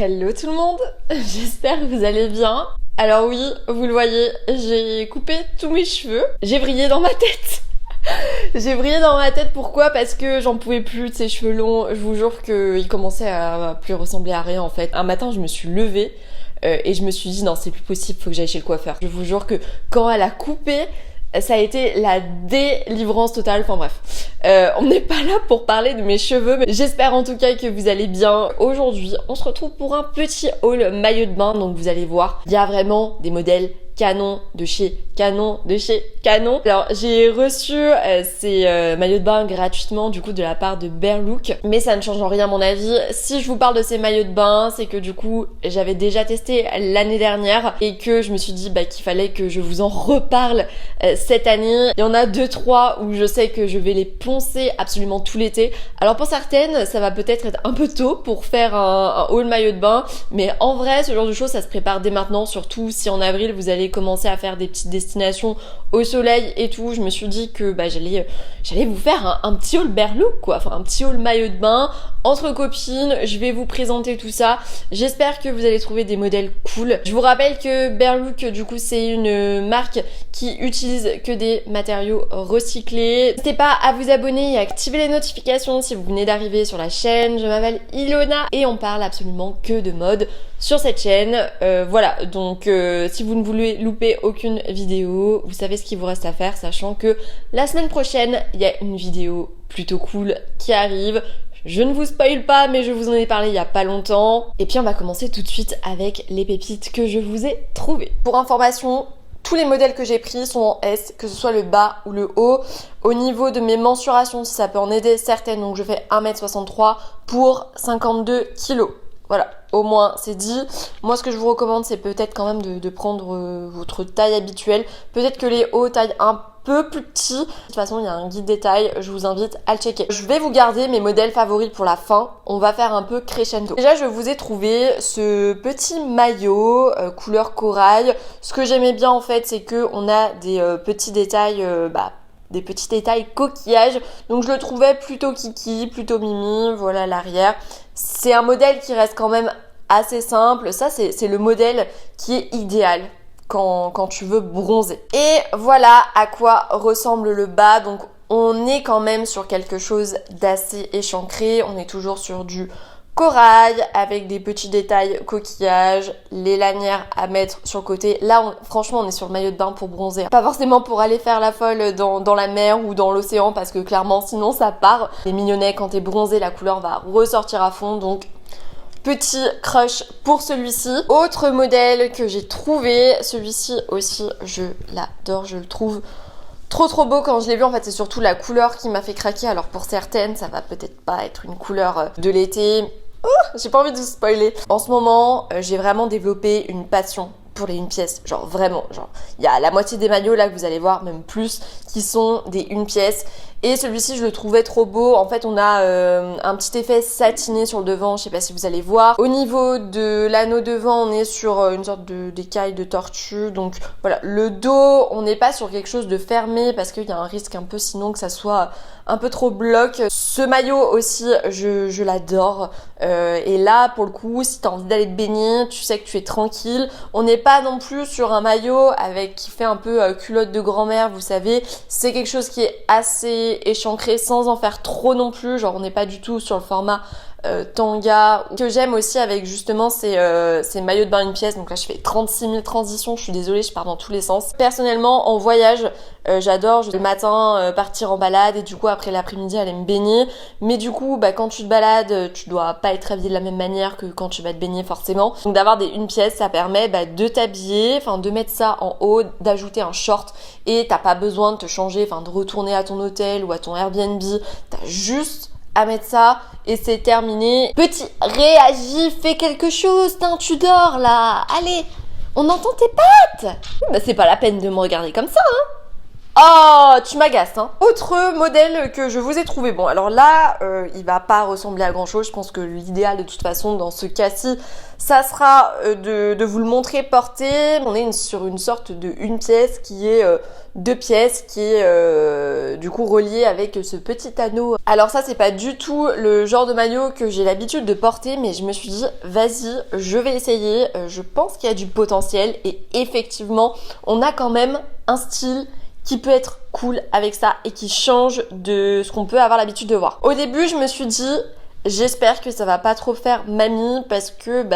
Hello tout le monde, j'espère que vous allez bien. Alors oui, vous le voyez, j'ai coupé tous mes cheveux. J'ai brillé dans ma tête. J'ai brillé dans ma tête, pourquoi? Parce que j'en pouvais plus de ces cheveux longs. Je vous jure qu'ils commençaient à plus ressembler à rien en fait. Un matin, je me suis levée et je me suis dit non, c'est plus possible, faut que j'aille chez le coiffeur. Je vous jure que quand elle a coupé, ça a été la délivrance totale, enfin bref. On n'est pas là pour parler de mes cheveux, mais j'espère en tout cas que vous allez bien. Aujourd'hui, on se retrouve pour un petit haul maillot de bain, donc vous allez voir, il y a vraiment des modèles canon de chez Canon, Alors j'ai reçu ces maillots de bain gratuitement du coup de la part de Berlook, mais ça ne change en rien à mon avis. Si je vous parle de ces maillots de bain, c'est que du coup j'avais déjà testé l'année dernière et que je me suis dit qu'il fallait que je vous en reparle cette année. Il y en a 2-3 où je sais que je vais les poncer absolument tout l'été. Alors pour certaines, ça va peut-être être un peu tôt pour faire un haul maillot de bain, mais en vrai ce genre de choses ça se prépare dès maintenant, surtout si en avril vous allez commencer à faire des petites destinations au soleil et tout. Je me suis dit que j'allais vous faire un petit haul Berlook quoi, enfin un petit haul maillot de bain entre copines. Je vais vous présenter tout ça. J'espère que vous allez trouver des modèles cool. Je vous rappelle que Berlook du coup c'est une marque qui utilise que des matériaux recyclés. N'hésitez pas à vous abonner et à activer les notifications si vous venez d'arriver sur la chaîne. Je m'appelle Ilona et on parle absolument que de mode sur cette chaîne. Voilà, donc si vous ne voulez louper aucune vidéo, vous savez ce qu'il vous reste à faire, sachant que la semaine prochaine, il y a une vidéo plutôt cool qui arrive. Je ne vous spoil pas, mais je vous en ai parlé il y a pas longtemps. Et puis on va commencer tout de suite avec les pépites que je vous ai trouvées. Pour information, tous les modèles que j'ai pris sont en S, que ce soit le bas ou le haut. Au niveau de mes mensurations, si ça peut en aider certaines, donc je fais 1m63 pour 52 kg. Voilà, au moins c'est dit. Moi ce que je vous recommande c'est peut-être quand même de prendre votre taille habituelle. Peut-être que les hauts taillent un peu plus petits. De toute façon il y a un guide détail, je vous invite à le checker. Je vais vous garder mes modèles favoris pour la fin. On va faire un peu crescendo. Déjà je vous ai trouvé ce petit maillot couleur corail. Ce que j'aimais bien en fait c'est que on a des petits détails des petits détails coquillages, donc je le trouvais plutôt kiki, plutôt mimi. Voilà l'arrière, c'est un modèle qui reste quand même assez simple. Ça c'est le modèle qui est idéal quand tu veux bronzer. Et voilà à quoi ressemble le bas. Donc on est quand même sur quelque chose d'assez échancré, on est toujours sur du corail avec des petits détails coquillages, les lanières à mettre sur le côté. Là franchement on est sur le maillot de bain pour bronzer, pas forcément pour aller faire la folle dans la mer ou dans l'océan, parce que clairement sinon ça part. Les mignonnets, quand t'es bronzé la couleur va ressortir à fond, donc petit crush pour celui-ci. Autre modèle que j'ai trouvé, celui-ci aussi je l'adore, je le trouve trop beau. Quand je l'ai vu en fait c'est surtout la couleur qui m'a fait craquer. Alors pour certaines ça va peut-être pas être une couleur de l'été. J'ai pas envie de vous spoiler. En ce moment j'ai vraiment développé une passion pour les 1 pièce, genre vraiment, genre il y a la moitié des maillots là que vous allez voir, même plus, qui sont des 1 pièce. Et celui-ci je le trouvais trop beau. En fait on a un petit effet satiné sur le devant, je sais pas si vous allez voir. Au niveau de l'anneau devant on est sur une sorte d'écaille de tortue. Donc voilà, le dos on n'est pas sur quelque chose de fermé parce qu'il y a un risque un peu sinon que ça soit un peu trop bloc. Ce maillot aussi je l'adore. Et là pour le coup si t'as envie d'aller te baigner, tu sais que tu es tranquille. On n'est pas non plus sur un maillot qui fait un peu culotte de grand-mère, vous savez. C'est quelque chose qui est assez échancré sans en faire trop non plus. Genre on n'est pas du tout sur le format tanga. Que j'aime aussi avec justement ces maillots de bain 1 pièce. Donc là je fais 36 000 transitions, je suis désolée, je pars dans tous les sens. Personnellement en voyage j'adore le matin partir en balade et du coup après l'après-midi aller me baigner. Mais du coup quand tu te balades tu dois pas être habillé de la même manière que quand tu vas te baigner forcément. Donc d'avoir des 1 pièce ça permet de t'habiller, enfin de mettre ça en haut, d'ajouter un short et t'as pas besoin de te changer, enfin de retourner à ton hôtel ou à ton Airbnb. T'as juste à mettre ça et c'est terminé. Petit réagis, fais quelque chose, tu dors là, allez, on entend tes pattes. C'est pas la peine de me regarder comme ça hein. Oh, tu m'agaces, hein. Autre modèle que je vous ai trouvé. Bon, alors là, il va pas ressembler à grand chose. Je pense que l'idéal de toute façon dans ce cas-ci, ça sera de vous le montrer porté. On est sur une sorte de une pièce qui est deux pièces, qui est du coup reliée avec ce petit anneau. Alors ça, c'est pas du tout le genre de maillot que j'ai l'habitude de porter, mais je me suis dit, vas-y, je vais essayer. Je pense qu'il y a du potentiel et effectivement, on a quand même un style qui peut être cool avec ça et qui change de ce qu'on peut avoir l'habitude de voir. Au début, je me suis dit, j'espère que ça va pas trop faire mamie parce que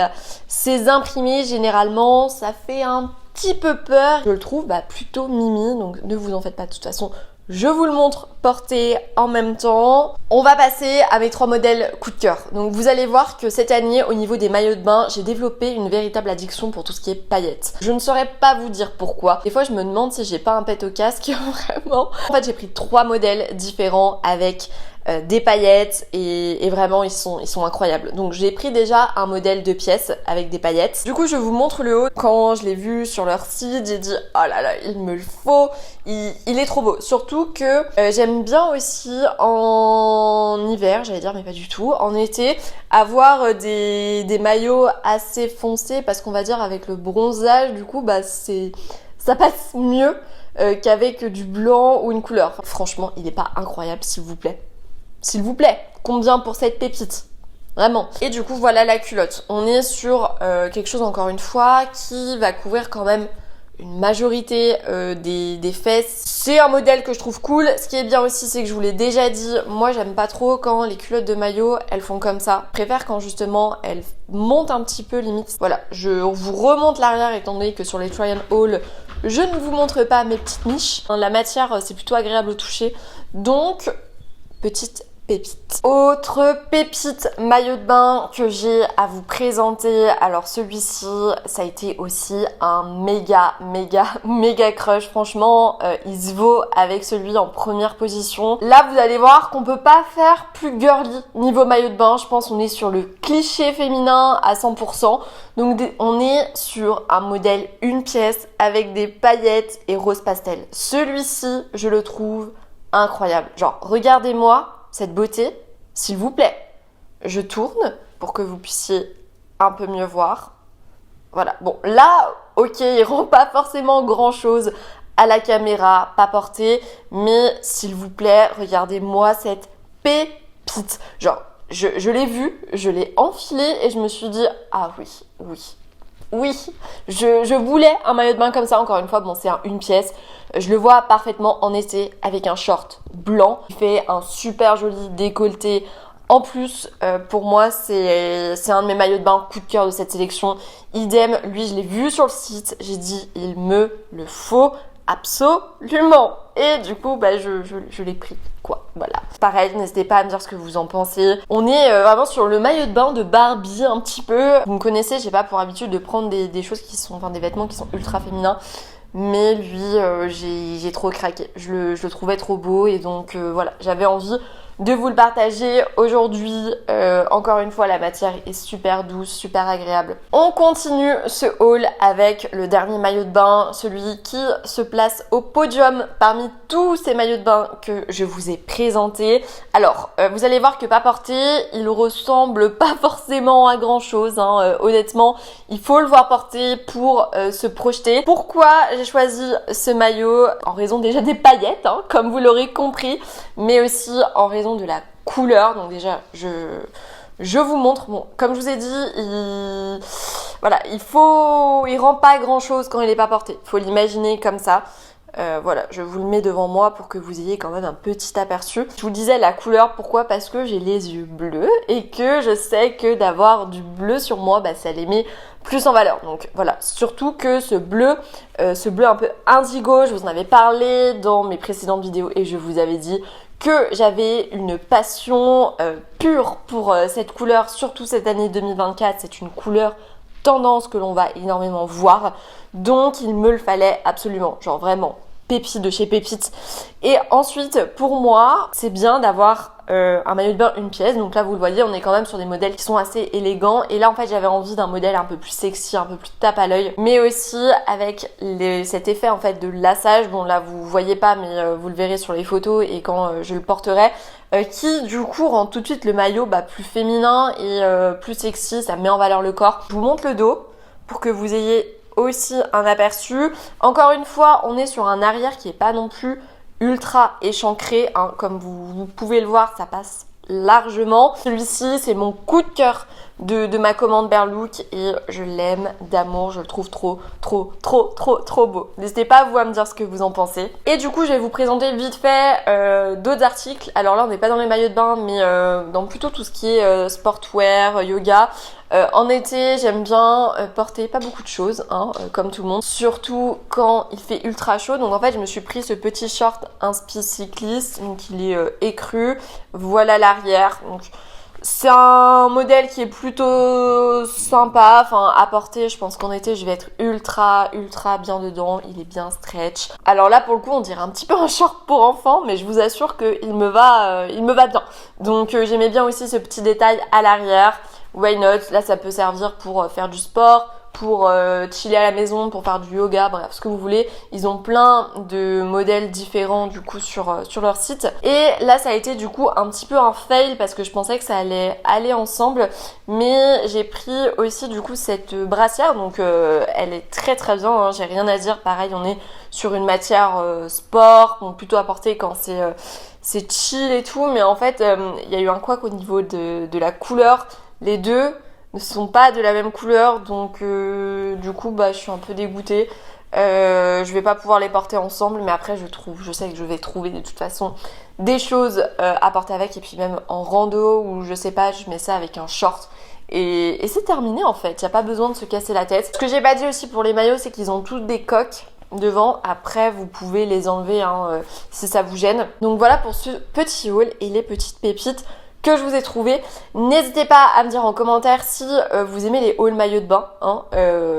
ces imprimés, généralement, ça fait un petit peu peur. Je le trouve plutôt mimi, donc ne vous en faites pas de toute façon. Je vous le montre porté en même temps. On va passer à mes 3 modèles coup de cœur. Donc vous allez voir que cette année, au niveau des maillots de bain, j'ai développé une véritable addiction pour tout ce qui est paillettes. Je ne saurais pas vous dire pourquoi. Des fois, je me demande si j'ai pas un pet au casque, vraiment. En fait, j'ai pris 3 modèles différents avec des paillettes et vraiment ils sont incroyables. Donc j'ai pris déjà un modèle de pièces avec des paillettes. Du coup je vous montre le haut. Quand je l'ai vu sur leur site, j'ai dit oh là là, il me le faut, il est trop beau. Surtout que j'aime bien aussi en hiver, j'allais dire mais pas du tout, en été, avoir des maillots assez foncés parce qu'on va dire avec le bronzage du coup ça passe mieux qu'avec du blanc ou une couleur. Enfin, franchement il est pas incroyable s'il vous plaît. S'il vous plaît, combien pour cette pépite? Vraiment. Et du coup, voilà la culotte. On est sur quelque chose, encore une fois, qui va couvrir quand même une majorité des fesses. C'est un modèle que je trouve cool. Ce qui est bien aussi, c'est que je vous l'ai déjà dit, moi j'aime pas trop quand les culottes de maillot, elles font comme ça. Je préfère quand justement elles montent un petit peu limite. Voilà, je vous remonte l'arrière étant donné que sur les try and haul, je ne vous montre pas mes petites niches. La matière, c'est plutôt agréable au toucher. Donc, petite pépite. Autre pépite maillot de bain que j'ai à vous présenter. Alors celui-ci, ça a été aussi un méga crush. Franchement, il se vaut avec celui en première position. Là, vous allez voir qu'on peut pas faire plus girly niveau maillot de bain. Je pense qu'on est sur le cliché féminin à 100%. Donc on est sur un modèle une pièce avec des paillettes et rose pastel. Celui-ci, je le trouve incroyable. Genre, regardez-moi cette beauté, s'il vous plaît. Je tourne pour que vous puissiez un peu mieux voir. Voilà. Bon, là, ok, il rend pas forcément grand-chose à la caméra, pas porté, mais s'il vous plaît, regardez-moi cette pépite. Genre, je l'ai vue, je l'ai enfilée et je me suis dit, ah oui, je voulais un maillot de bain comme ça. Encore une fois, bon, c'est une pièce. Je le vois parfaitement en été avec un short blanc. Il fait un super joli décolleté. En plus, pour moi, c'est un de mes maillots de bain coup de cœur de cette sélection. Idem, lui, je l'ai vu sur le site. J'ai dit, il me le faut absolument. Et du coup, je l'ai pris. Quoi, voilà. Pareil, n'hésitez pas à me dire ce que vous en pensez. On est vraiment sur le maillot de bain de Barbie un petit peu. Vous me connaissez, j'ai pas pour habitude de prendre des choses qui sont, enfin des vêtements qui sont ultra féminins. Mais lui, j'ai trop craqué. Je le trouvais trop beau et donc voilà, j'avais envie de vous le partager aujourd'hui. Encore une fois, la matière est super douce, super agréable. On continue ce haul avec le dernier maillot de bain, celui qui se place au podium parmi tous ces maillots de bain que je vous ai présentés. Alors, vous allez voir que pas porté, il ressemble pas forcément à grand chose, hein. Honnêtement, il faut le voir porté pour se projeter. Pourquoi j'ai choisi ce maillot? En raison déjà des paillettes, hein, comme vous l'aurez compris, mais aussi en raison de la couleur. Donc déjà, je vous montre. Bon, comme je vous ai dit, il rend pas grand chose quand il est pas porté. Il faut l'imaginer comme ça. Voilà, je vous le mets devant moi pour que vous ayez quand même un petit aperçu. Je vous disais la couleur, pourquoi? Parce que j'ai les yeux bleus et que je sais que d'avoir du bleu sur moi, ça les met plus en valeur. Donc voilà, surtout que ce bleu un peu indigo, je vous en avais parlé dans mes précédentes vidéos et je vous avais dit que j'avais une passion pure pour cette couleur, surtout cette année 2024. C'est une couleur tendance que l'on va énormément voir, donc il me le fallait absolument, genre vraiment pépite de chez Pépite. Et ensuite, pour moi, c'est bien d'avoir un maillot de bain une pièce. Donc là vous le voyez, on est quand même sur des modèles qui sont assez élégants. Et là en fait j'avais envie d'un modèle un peu plus sexy, un peu plus tape à l'œil, mais aussi avec cet effet en fait de lassage. Bon là vous voyez pas, mais vous le verrez sur les photos et quand je le porterai. Qui du coup rend tout de suite le maillot plus féminin et plus sexy, ça met en valeur le corps. Je vous montre le dos pour que vous ayez aussi un aperçu. Encore une fois, on est sur un arrière qui est pas non plus ultra échancré, hein. Comme vous pouvez le voir, ça passe largement. Celui-ci, c'est mon coup de cœur de ma commande Berlook et je l'aime d'amour, je le trouve trop beau. N'hésitez pas vous à me dire ce que vous en pensez. Et du coup, je vais vous présenter vite fait d'autres articles. Alors là, on n'est pas dans les maillots de bain, mais dans plutôt tout ce qui est sportwear, yoga. En été, j'aime bien porter pas beaucoup de choses, hein, comme tout le monde. Surtout quand il fait ultra chaud. Donc en fait, je me suis pris ce petit short Inspi cycliste. Donc il est écru. Voilà l'arrière. Donc c'est un modèle qui est plutôt sympa, enfin à porter. Je pense qu'en été je vais être ultra bien dedans. Il est bien stretch. Alors là pour le coup on dirait un petit peu un short pour enfant, mais je vous assure qu'il me va bien. Donc j'aimais bien aussi ce petit détail à l'arrière. Why not? Là ça peut servir pour faire du sport, pour chiller à la maison, pour faire du yoga, bref, ce que vous voulez. Ils ont plein de modèles différents du coup sur leur site. Et là ça a été du coup un petit peu un fail parce que je pensais que ça allait aller ensemble. Mais j'ai pris aussi du coup cette brassière, donc elle est très bien, hein, j'ai rien à dire. Pareil, on est sur une matière sport, donc plutôt à porter quand c'est chill et tout. Mais en fait, il y a eu un couac au niveau de la couleur. Les deux ne sont pas de la même couleur, donc du coup je suis un peu dégoûtée. Je vais pas pouvoir les porter ensemble, mais après je sais que je vais trouver de toute façon des choses à porter avec, et puis même en rando ou je sais pas, je mets ça avec un short et c'est terminé en fait, y a pas besoin de se casser la tête. Ce que j'ai pas dit aussi pour les maillots, c'est qu'ils ont tous des coques devant. Après vous pouvez les enlever si ça vous gêne. Donc voilà pour ce petit haul et les petites pépites que je vous ai trouvé. N'hésitez pas à me dire en commentaire si vous aimez les hauls maillots de bain, hein.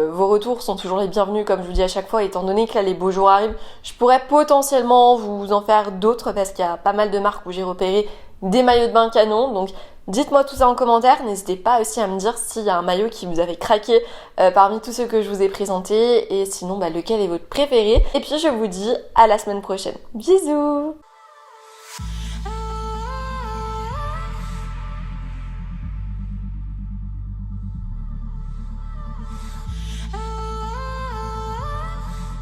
Vos retours sont toujours les bienvenus, comme je vous dis à chaque fois, étant donné que là les beaux jours arrivent. Je pourrais potentiellement vous en faire d'autres parce qu'il y a pas mal de marques où j'ai repéré des maillots de bain canon. Donc dites-moi tout ça en commentaire. N'hésitez pas aussi à me dire s'il y a un maillot qui vous avait craqué parmi tous ceux que je vous ai présentés, et sinon lequel est votre préféré. Et puis je vous dis à la semaine prochaine. Bisous.